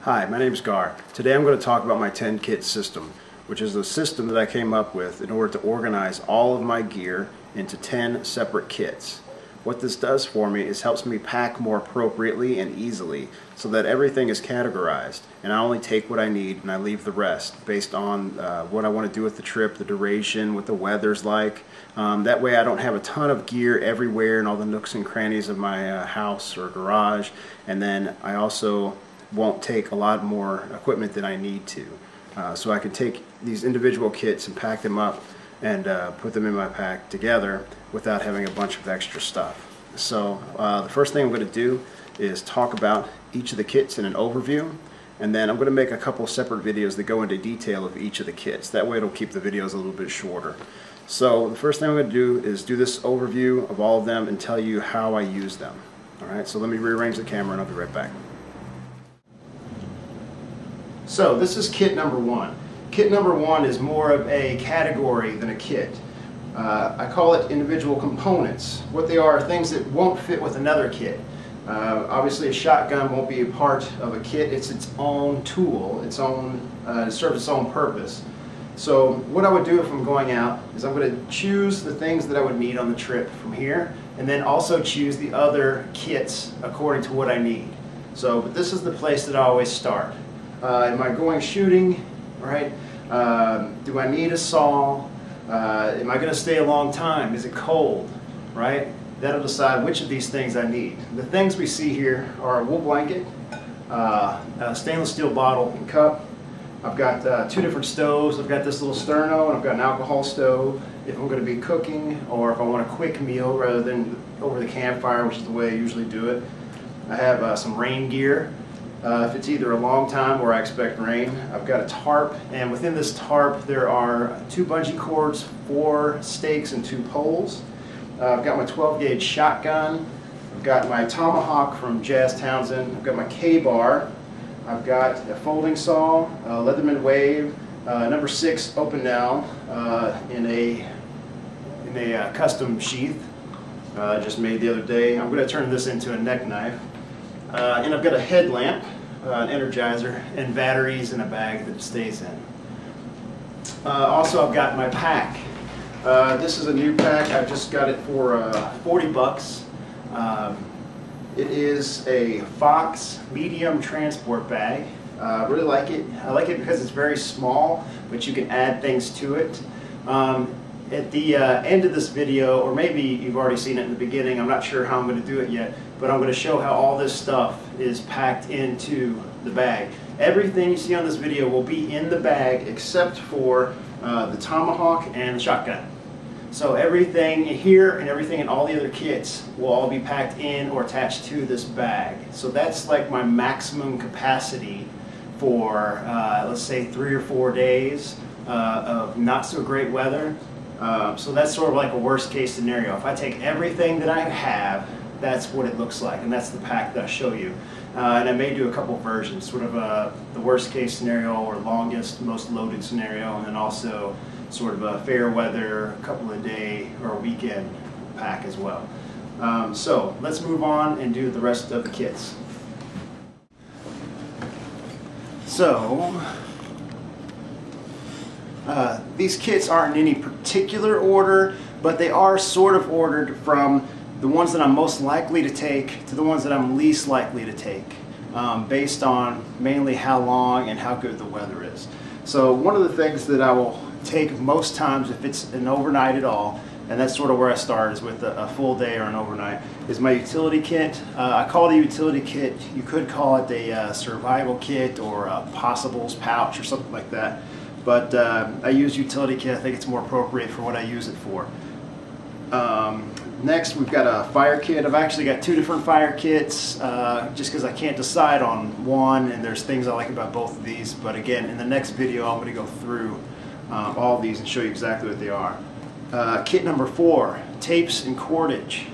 Hi, my name is Gar. Today I'm going to talk about my 10 kit system, which is a system that I came up with in order to organize all of my gear into 10 separate kits. What this does for me is helps me pack more appropriately and easily so that everything is categorized and I only take what I need and I leave the rest based on what I want to do with the trip, the duration, what the weather's like. That way I don't have a ton of gear everywhere in all the nooks and crannies of my house or garage, and then I also won't take a lot more equipment than I need to. So I can take these individual kits and pack them up and put them in my pack together without having a bunch of extra stuff. So the first thing I'm going to do is talk about each of the kits in an overview, and then I'm going to make a couple separate videos that go into detail of each of the kits. That way it'll keep the videos a little bit shorter. So the first thing I'm going to do is do this overview of all of them and tell you how I use them. Alright, so let me rearrange the camera and I'll be right back. So this is kit number one. Kit number one is more of a category than a kit. I call it individual components. What they are things that won't fit with another kit. Obviously a shotgun won't be a part of a kit. It's its own tool, it serves its own purpose. So what I would do if I'm going out is I'm going to choose the things that I would need on the trip from here, and then also choose the other kits according to what I need. So, but this is the place that I always start. Am I going shooting, right? Do I need a saw? Am I going to stay a long time? Is it cold, right? That'll decide which of these things I need. The things we see here are a wool blanket, a stainless steel bottle and cup. I've got two different stoves. I've got this little sterno, and I've got an alcohol stove if I'm going to be cooking, or if I want a quick meal rather than over the campfire, which is the way I usually do it. I have some rain gear. If it's either a long time or I expect rain. I've got a tarp, and within this tarp there are 2 bungee cords, 4 stakes, and 2 poles. I've got my 12-gauge shotgun. I've got my tomahawk from Jazz Townsend. I've got my K-bar. I've got a folding saw, a Leatherman Wave, number 6 open now in a custom sheath I just made the other day. I'm going to turn this into a neck knife. And I've got a headlamp, an energizer, and batteries in a bag that it stays in. Also, I've got my pack. This is a new pack. I just got it for 40 bucks. It is a Fox medium transport bag. I really like it. I like it because it's very small, but you can add things to it. At the end of this video, or maybe you've already seen it in the beginning, I'm not sure how I'm going to do it yet, but I'm going to show how all this stuff is packed into the bag. Everything you see on this video will be in the bag except for the tomahawk and the shotgun. So everything here and everything in all the other kits will all be packed in or attached to this bag. So that's like my maximum capacity for let's say 3 or 4 days of not so great weather. So that's sort of like a worst case scenario. If I take everything that I have, that's what it looks like, and that's the pack that I show you. And I may do a couple versions, sort of the worst case scenario or longest, most loaded scenario, and then also sort of a fair weather, a couple of day or a weekend pack as well. So let's move on and do the rest of the kits. So these kits aren't in any particular order, but they are sort of ordered from the ones that I'm most likely to take to the ones that I'm least likely to take, based on mainly how long and how good the weather is. So one of the things that I will take most times if it's an overnight at all, and that's sort of where I start, is with a full day or an overnight, is my utility kit. I call it a utility kit. You could call it a survival kit or a possibles pouch or something like that. But I use utility kit. I think it's more appropriate for what I use it for. Next, we've got a fire kit. I've actually got 2 different fire kits just because I can't decide on one, and there's things I like about both of these. But again, in the next video, I'm going to go through all of these and show you exactly what they are. Kit number 4, tapes and cordage,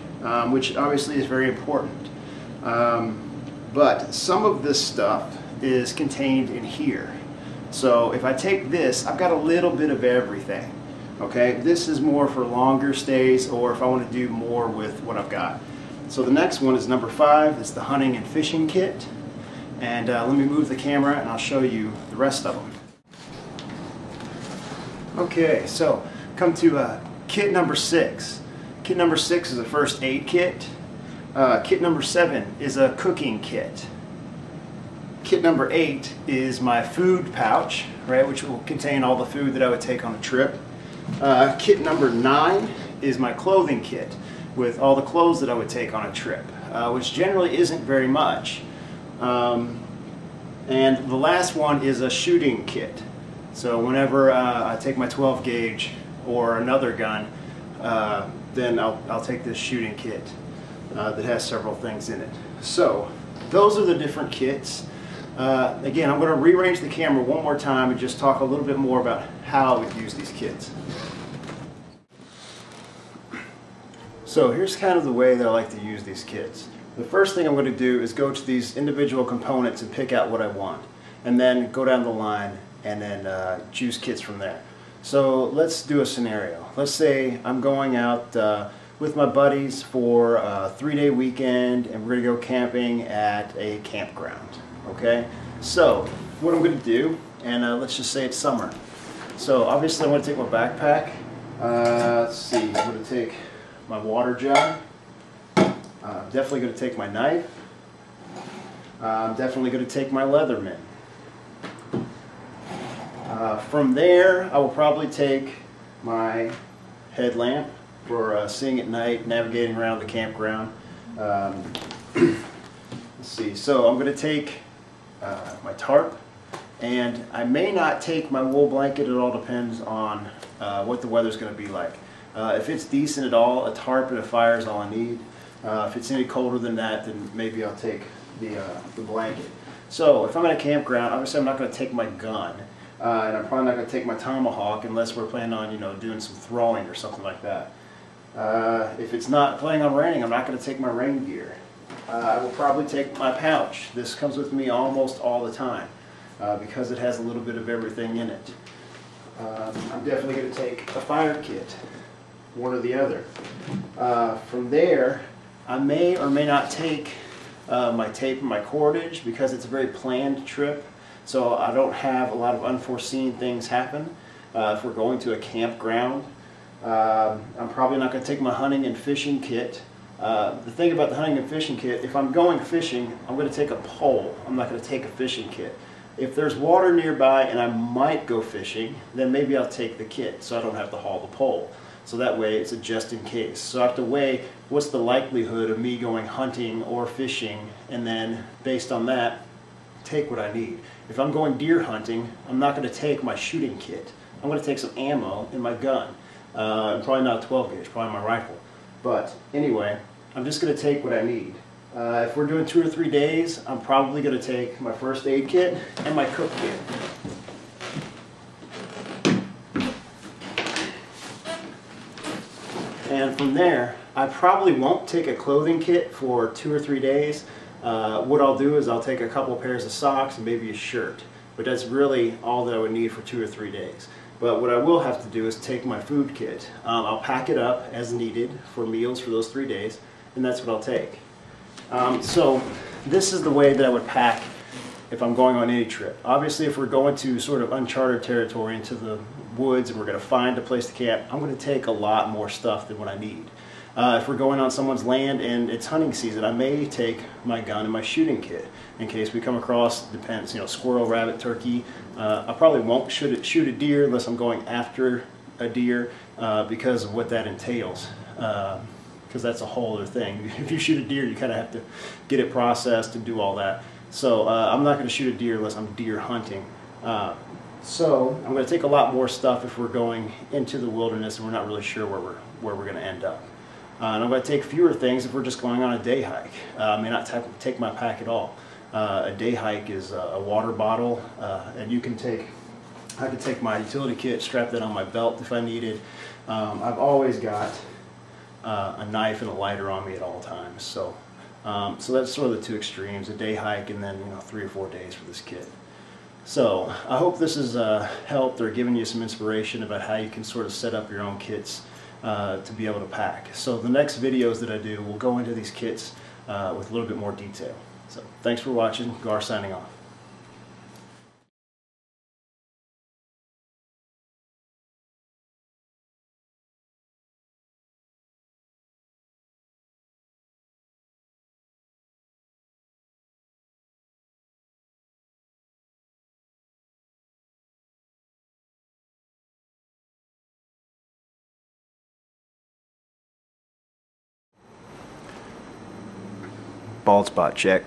which obviously is very important. But some of this stuff is contained in here. So if I take this, I've got a little bit of everything. Okay, this is more for longer stays, or if I want to do more with what I've got. So the next one is number 5. It's the hunting and fishing kit. And let me move the camera and I'll show you the rest of them. Okay, so come to kit number 6. Kit number 6 is a first aid kit. Kit number 7 is a cooking kit. Kit number 8 is my food pouch, right, which will contain all the food that I would take on a trip. Kit number 9 is my clothing kit with all the clothes that I would take on a trip, which generally isn't very much. And the last one is a shooting kit. So whenever I take my 12 gauge or another gun, then I'll take this shooting kit that has several things in it. So those are the different kits. Again, I'm going to rearrange the camera one more time and just talk a little bit more about how I would use these kits. So here's kind of the way that I like to use these kits. The first thing I'm going to do is go to these individual components and pick out what I want, and then go down the line and then choose kits from there. So let's do a scenario. Let's say I'm going out with my buddies for a 3-day weekend and we're going to go camping at a campground. Okay, so what I'm going to do, and let's just say it's summer. So obviously I'm going to take my backpack. Let's see, I'm going to take my water jug. I'm definitely going to take my knife. I'm definitely going to take my Leatherman. From there, I will probably take my headlamp for seeing at night, navigating around the campground. Let's see, so I'm going to take my tarp, and I may not take my wool blanket. It all depends on what the weather's going to be like. If it's decent at all, a tarp and a fire is all I need. If it's any colder than that, then maybe I'll take the blanket. So if I'm at a campground, obviously I'm not going to take my gun, and I'm probably not going to take my tomahawk unless we're planning on, you know, doing some throwing or something like that. If it's not planning on raining, I'm not going to take my rain gear. I will probably take my pouch. This comes with me almost all the time because it has a little bit of everything in it. I'm definitely going to take a fire kit, one or the other. From there, I may or may not take my tape and my cordage because it's a very planned trip, so I don't have a lot of unforeseen things happen. If we're going to a campground, I'm probably not going to take my hunting and fishing kit. The thing about the hunting and fishing kit, if I'm going fishing, I'm going to take a pole. I'm not going to take a fishing kit. If there's water nearby and I might go fishing, then maybe I'll take the kit so I don't have to haul the pole. So that way it's a just in case. So I have to weigh what's the likelihood of me going hunting or fishing, and then based on that, take what I need. If I'm going deer hunting, I'm not going to take my shooting kit. I'm going to take some ammo in my gun. Probably not a 12 gauge, probably my rifle. But anyway, I'm just going to take what I need. If we're doing 2 or 3 days, I'm probably going to take my first aid kit and my cook kit. And from there, I probably won't take a clothing kit for 2 or 3 days. What I'll do is I'll take a couple pairs of socks and maybe a shirt. But that's really all that I would need for 2 or 3 days. But what I will have to do is take my food kit. I'll pack it up as needed for meals for those 3 days, and that's what I'll take. So this is the way that I would pack if I'm going on any trip. Obviously, if we're going to sort of uncharted territory into the woods and we're going to find a place to camp, I'm going to take a lot more stuff than what I need. If we're going on someone's land and it's hunting season, I may take my gun and my shooting kit in case we come across, depends, you know, squirrel, rabbit, turkey. I probably won't shoot a deer unless I'm going after a deer because of what that entails. Because that's a whole other thing. If you shoot a deer, you kind of have to get it processed and do all that. So I'm not going to shoot a deer unless I'm deer hunting. So I'm going to take a lot more stuff if we're going into the wilderness and we're not really sure where we're going to end up. And I'm going to take fewer things if we're just going on a day hike. I may not take my pack at all. A day hike is a water bottle, and you can take, I could take my utility kit, strap that on my belt if I needed. I've always got a knife and a lighter on me at all times. So that's sort of the two extremes, a day hike and then 3 or 4 days for this kit. So I hope this has helped or given you some inspiration about how you can sort of set up your own kits to be able to pack. So the next videos that I do will go into these kits with a little bit more detail. So thanks for watching. Gar signing off. Bald spot check.